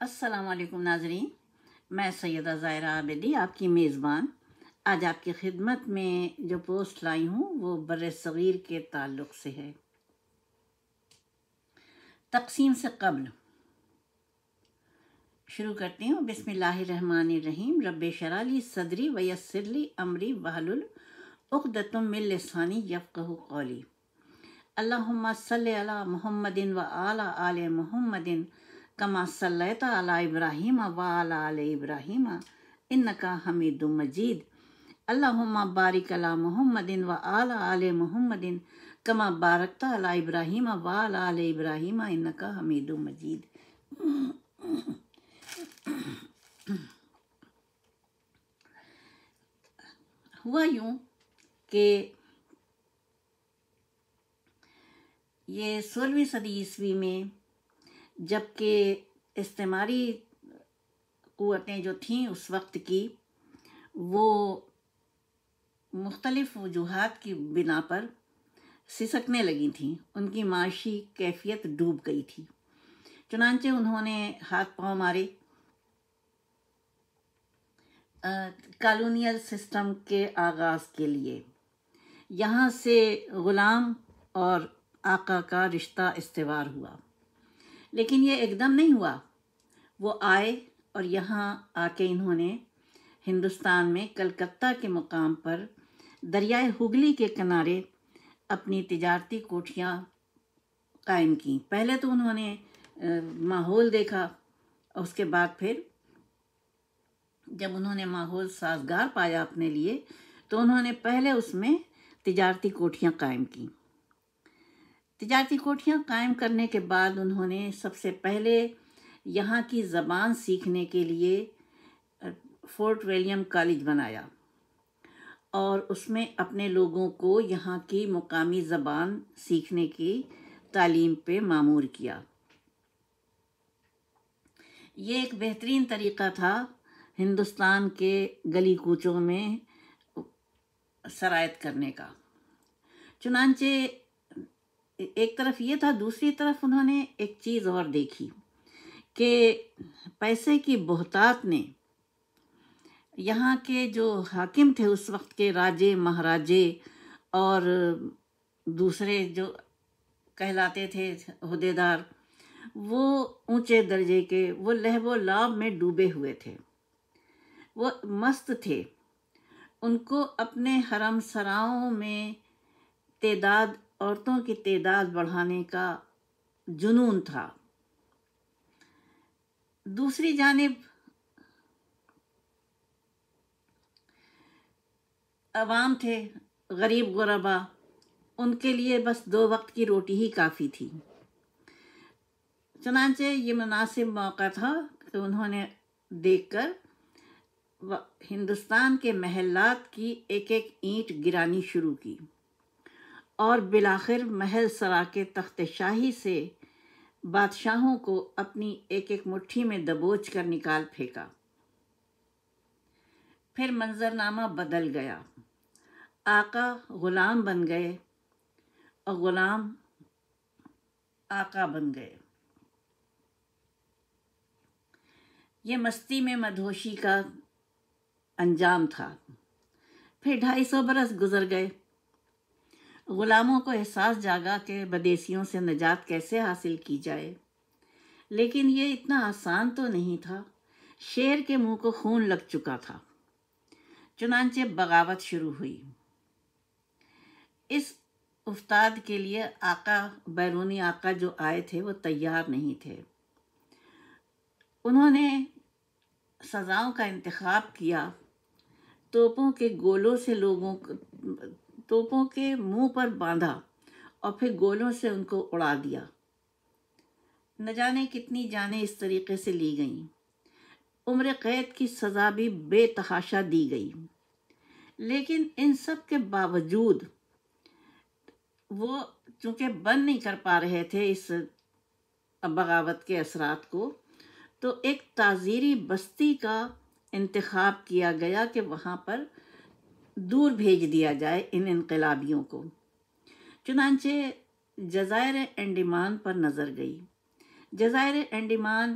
السلام علیکم ناظرین، میں سیدہ ظاہرہ عابدی آپ کی میزبان آج آپ کی خدمت میں جو پوسٹ لائی ہوں وہ بر صغیر کے تعلق سے ہے۔ تقسیم سے قبل شروع کرتی ہوں۔ بسم اللہ الرحمن الرحیم۔ رب اشرح لی صدری ویسر لی امری واحلل عقدۃ من لسانی یفقہوا قولی۔ اللہم صلی علی محمد وعلی آل محمد کما صلیت علی ابراہیم وعلی آل ابراہیم انک حمید مجید۔ اللہم بارک علی محمد وعلی آل محمد کما بارکت علی ابراہیم وعلی آل ابراہیم انک حمید مجید۔ ہوا یوں کہ یہ 16ویں صدی عیسوی میں جب کہ استعماری قوتیں جو تھیں اس وقت کی وہ مختلف وجوہات کی بنا پر سسکنے لگی تھیں، ان کی معاشی کیفیت ڈوب گئی تھی، چنانچہ انہوں نے ہاتھ پاؤں مارے کالونیل سسٹم کے آغاز کے لیے۔ یہاں سے غلام اور آقا کا رشتہ استوار ہوا، لیکن یہ ایک دم نہیں ہوا۔ وہ آئے اور یہاں آ کے انہوں نے ہندوستان میں کلکتہ کے مقام پر دریائے ہگلی کے کنارے اپنی تجارتی کوٹھیاں قائم کیں۔ پہلے تو انہوں نے ماحول دیکھا، اور اس کے بعد پھر جب انہوں نے ماحول سازگار پایا اپنے لیے تو انہوں نے پہلے اس میں تجارتی کوٹھیاں قائم کیں۔ تجارتی کوٹھیاں قائم کرنے کے بعد انہوں نے سب سے پہلے یہاں کی زبان سیکھنے کے لیے فورٹ ولیم کالج بنایا اور اس میں اپنے لوگوں کو یہاں کی مقامی زبان سیکھنے کی تعلیم پہ مامور کیا۔ یہ ایک بہترین طریقہ تھا ہندوستان کے گلی کوچوں میں سرایت کرنے کا۔ چنانچہ ایک طرف یہ تھا، دوسری طرف انہوں نے ایک چیز اور دیکھی کہ پیسے کی بہتات نے یہاں کے جو حاکم تھے اس وقت کے راجے مہاراجے اور دوسرے جو کہلاتے تھے عہدیدار، وہ اونچے درجے کے، وہ لہو و لعب میں ڈوبے ہوئے تھے، وہ مست تھے۔ ان کو اپنے حرم سراؤں میں عورتوں کی تعداد بڑھانے کا جنون تھا۔ دوسری جانب عوام تھے، غریب غربا، ان کے لیے بس 2 وقت کی روٹی ہی کافی تھی۔ چنانچہ یہ مناسب موقع تھا کہ انہوں نے دیکھ کر ہندوستان کے محلات کی ایک ایک اینٹ گرانی شروع کی اور بالآخر محل سرا کے تخت شاہی سے بادشاہوں کو اپنی ایک ایک مٹھی میں دبوچ کر نکال پھینکا۔ پھر منظرنامہ بدل گیا، آقا غلام بن گئے اور غلام آقا بن گئے۔ یہ مستی میں مدہوشی کا انجام تھا۔ پھر 250 برس گزر گئے، غلاموں کو احساس جاگا کہ بدیسیوں سے نجات کیسے حاصل کی جائے، لیکن یہ اتنا آسان تو نہیں تھا۔ شیر کے منہ کو خون لگ چکا تھا، چنانچہ بغاوت شروع ہوئی۔ اس افتاد کے لیے بیرونی آقا جو آئے تھے وہ تیار نہیں تھے۔ انہوں نے سزاؤں کا انتخاب کیا، توپوں کے گولوں سے توپوں کے منہ پر باندھا اور پھر گولوں سے ان کو اڑا دیا۔ نہ جانے کتنی جانیں اس طریقے سے لی گئیں۔ عمر قید کی سزا بھی بے تحاشا دی گئی، لیکن ان سب کے باوجود وہ چونکہ بند نہیں کر پا رہے تھے اس بغاوت کے اثرات کو، تو ایک تعزیری بستی کا انتخاب کیا گیا کہ وہاں پر دور بھیج دیا جائے ان انقلابیوں کو۔ چنانچہ جزائر انڈیمان پر نظر گئی۔ جزائر انڈیمان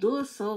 200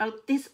38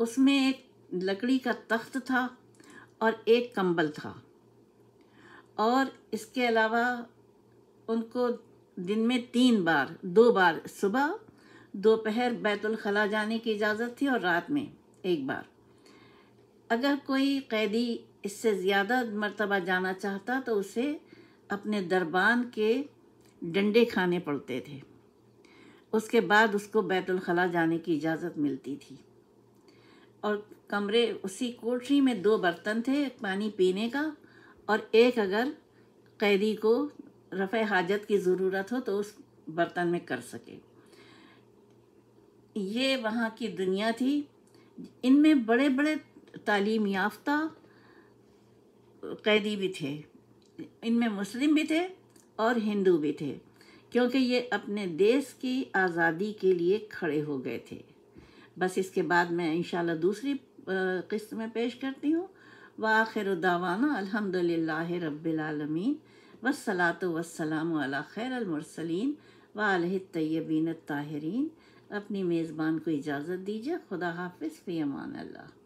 اس میں ایک لکڑی کا تخت تھا اور ایک کمبل تھا، اور اس کے علاوہ ان کو دن میں 3 بار، 2 بار صبح، دوپہر بیت الخلاء جانے کی اجازت تھی، اور رات میں 1 بار۔ اگر کوئی قیدی اس سے زیادہ مرتبہ جانا چاہتا تو اسے اپنے دربان کے ڈنڈے کھانے پڑتے تھے، اس کے بعد اس کو بیت الخلاء جانے کی اجازت ملتی تھی۔ اور کمرے، اسی کوٹری میں 2 برتن تھے، ایک پانی پینے کا اور ایک اگر قیدی کو رفع حاجت کی ضرورت ہو تو اس برتن میں کر سکے۔ یہ وہاں کی دنیا تھی۔ ان میں بڑے بڑے تعلیم یافتہ قیدی بھی تھے، ان میں مسلم بھی تھے اور ہندو بھی تھے، کیونکہ یہ اپنے دیش کی آزادی کے لیے کھڑے ہو گئے تھے۔ بس اس کے بعد میں انشاءاللہ دوسری قسط میں پیش کرتی ہوں۔ وآخر دعوانا الحمد للہ رب العالمین، والصلاة والسلام علی خیر المرسلین وآلہ الطیبین الطاہرین۔ اپنی میزبان کو اجازت دیجیے۔ خدا حافظ، فی امان اللہ۔